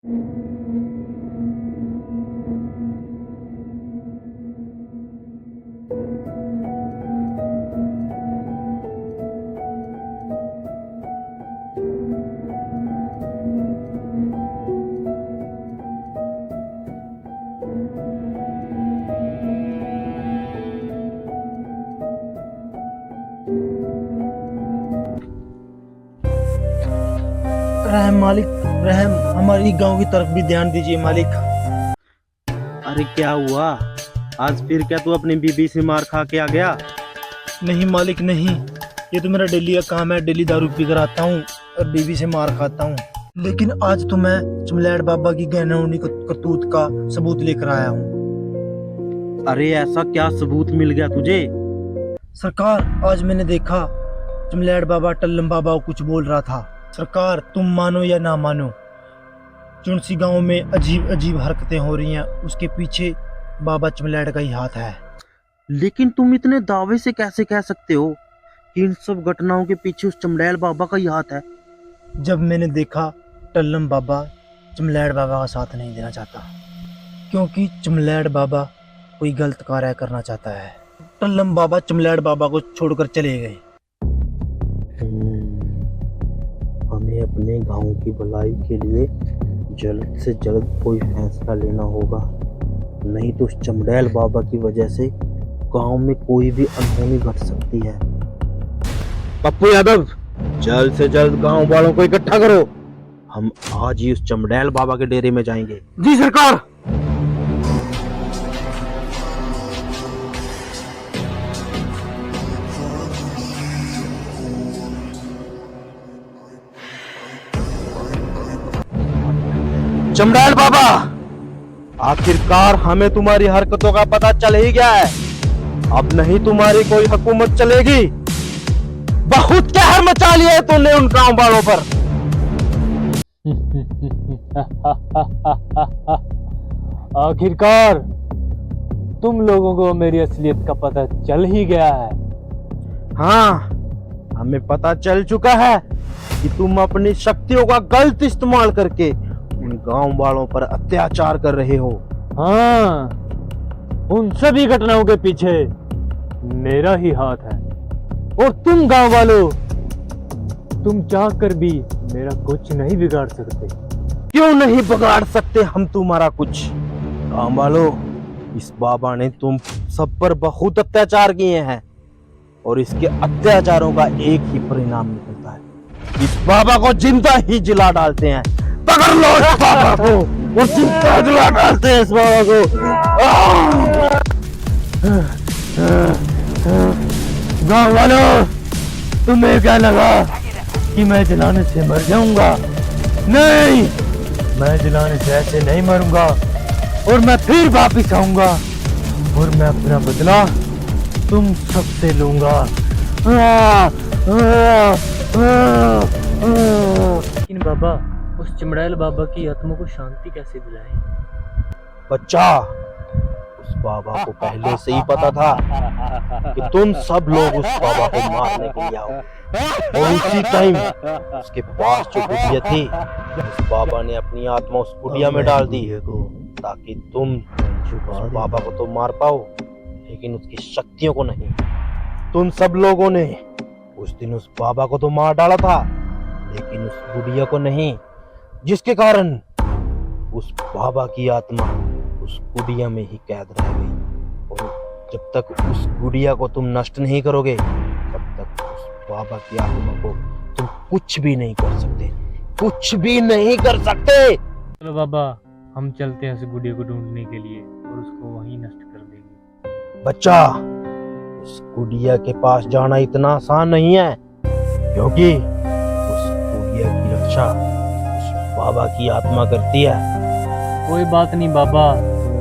रहम मालिक, रहम, हमारी गांव की तरफ भी ध्यान दीजिए मालिक। अरे क्या हुआ आज फिर? क्या तू अपनी बीबी से मार खा के आ गया? नहीं मालिक नहीं, ये तो मेरा डेली का काम है। डेली दारू पी कर आता हूँ और बीवी से मार खाता हूँ। लेकिन आज तो मैं चमलैड बाबा की गहनौनी करतूत का सबूत लेकर आया हूँ। अरे ऐसा क्या सबूत मिल गया तुझे? सरकार, आज मैंने देखा चमलैड बाबा टल्लम बाबा को कुछ बोल रहा था। सरकार, तुम मानो या ना मानो, चुनसी गांव में अजीब अजीब हरकतें हो रही हैं, उसके पीछे बाबा चमलैड का ही हाथ है। लेकिन तुम इतने दावे से कैसे कह सकते हो कि इन सब घटनाओं के पीछे उस चमड़ैल बाबा का ही हाथ है? जब मैंने देखा टल्लम बाबा चमलैड बाबा का साथ नहीं देना चाहता, क्योंकि चमलैड बाबा कोई गलत कार्य करना चाहता है। टल्लम बाबा चमलैड बाबा को छोड़कर चले गए। हमें अपने गांव की भलाई के लिए जल्द से जल्द कोई फैसला लेना होगा, नहीं तो उस चमड़ैल बाबा की वजह से गांव में कोई भी अनहोनी घट सकती है। पप्पू यादव, जल्द से जल्द गांव वालों को इकट्ठा करो। हम आज ही उस चमड़ैल बाबा के डेरे में जाएंगे। जी सरकार। चमड़ैल बाबा, आखिरकार हमें तुम्हारी हरकतों का पता चल ही गया है। अब नहीं तुम्हारी कोई हुकूमत चलेगी। बहुत कहर मचा लिया है तुमने उन गांव वालों पर। आखिरकार तुम लोगों को मेरी असलियत का पता चल ही गया है। हाँ, हमें पता चल चुका है कि तुम अपनी शक्तियों का गलत इस्तेमाल करके उन गांव वालों पर अत्याचार कर रहे हो। हाँ, उन सभी घटनाओं के पीछे मेरा ही हाथ है। और तुम गांव वालों, तुम चाहकर भी मेरा कुछ नहीं बिगाड़ सकते। क्यों नहीं बिगाड़ सकते हम तुम्हारा कुछ? गांव वालों, इस बाबा ने तुम सब पर बहुत अत्याचार किए हैं और इसके अत्याचारों का एक ही परिणाम निकलता है, इस बाबा को जिंदा ही जला डालते हैं। पकड़ लो इस बाबा को और जिंदा जला डालते हैं इस बाबा को। गांव वालों, तुम्हें क्या लगा कि मैं जलाने से मर जाऊंगा? नहीं, मैं जलाने से ऐसे नहीं मरूंगा और मैं फिर वापिस आऊंगा और मैं अपना बदला तुम सबसे लूंगा। लेकिन बाबा, उस चमड़ैल बाबा की आत्मा को शांति कैसे दिलाएं? बच्चा, उस बाबा को पहले से ही पता था कि तुम सब लोग उस बाबा को मारने के लिए आओ और उसी टाइम उसके पास जो गुड़िया थी, उस बाबा ने अपनी आत्मा उस गुड़िया में डाल दी ताकि तुम उस बाबा को तो मार पाओ लेकिन उसकी शक्तियों को नहीं। तुम सब लोगों ने उस दिन उस बाबा को तो मार डाला था लेकिन उस गुड़िया को नहीं, जिसके कारण उस बाबा की आत्मा उस गुड़िया में ही कैद रह गई। और जब तक उस गुड़िया को तुम नष्ट नहीं करोगे तब तक उस बाबा की आत्मा को तुम कुछ भी नहीं कर सकते, कुछ भी नहीं कर सकते। चलो बाबा, हम चलते हैं उस गुड़िया को ढूंढने के लिए और उसको वहीं नष्ट कर देंगे। बच्चा, उस गुड़िया के पास जाना इतना आसान नहीं है, क्योंकि उस गुड़िया की रक्षा उस बाबा की आत्मा करती है। कोई बात नहीं बाबा,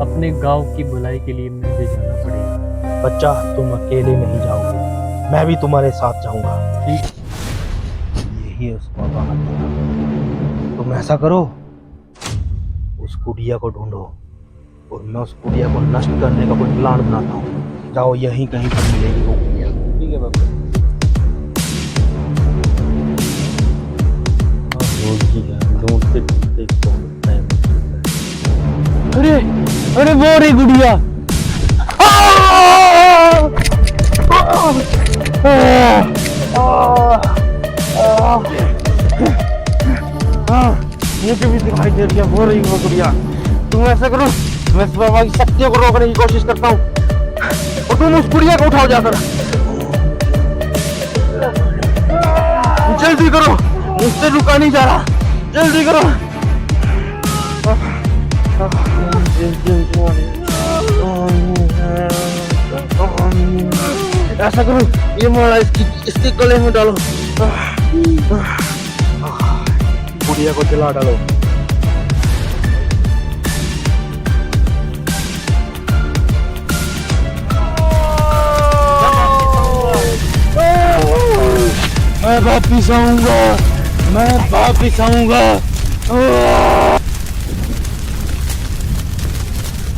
अपने गांव की भलाई के लिए मुझे जाना पड़ेगा। बच्चा, तुम अकेले नहीं जाओगे, मैं भी तुम्हारे साथ जाऊंगा। ठीक। यही उस बाबा का तेरा। तुम ऐसा करो, उस गुड़िया को ढूंढो और मैं उस गुड़िया को नष्ट करने का कोई प्लान बनाता हूँ। जाओ, यहीं कहीं पर मिलेगी वो गुड़िया। ठीक है बाबा। ढूंढते ढूंढते बहुत टाइम अरे वो रही गुड़िया। मुझे भी दिखाई दे रही है, वो रही वो गुड़िया। तुम ऐसा करो, मैं इस बाबा की शक्तियों को रोकने की कोशिश करता हूँ और तुम उस गुड़िया को उठाओ जाकर। जल्दी करो, मुझसे रुका नहीं जा रहा, जल्दी करो। ऐसा करो, ये माला इसके गले में डालो, गुड़िया को जला डालो। मैं वापिस आऊंगा, मैं वापिस आऊंगा।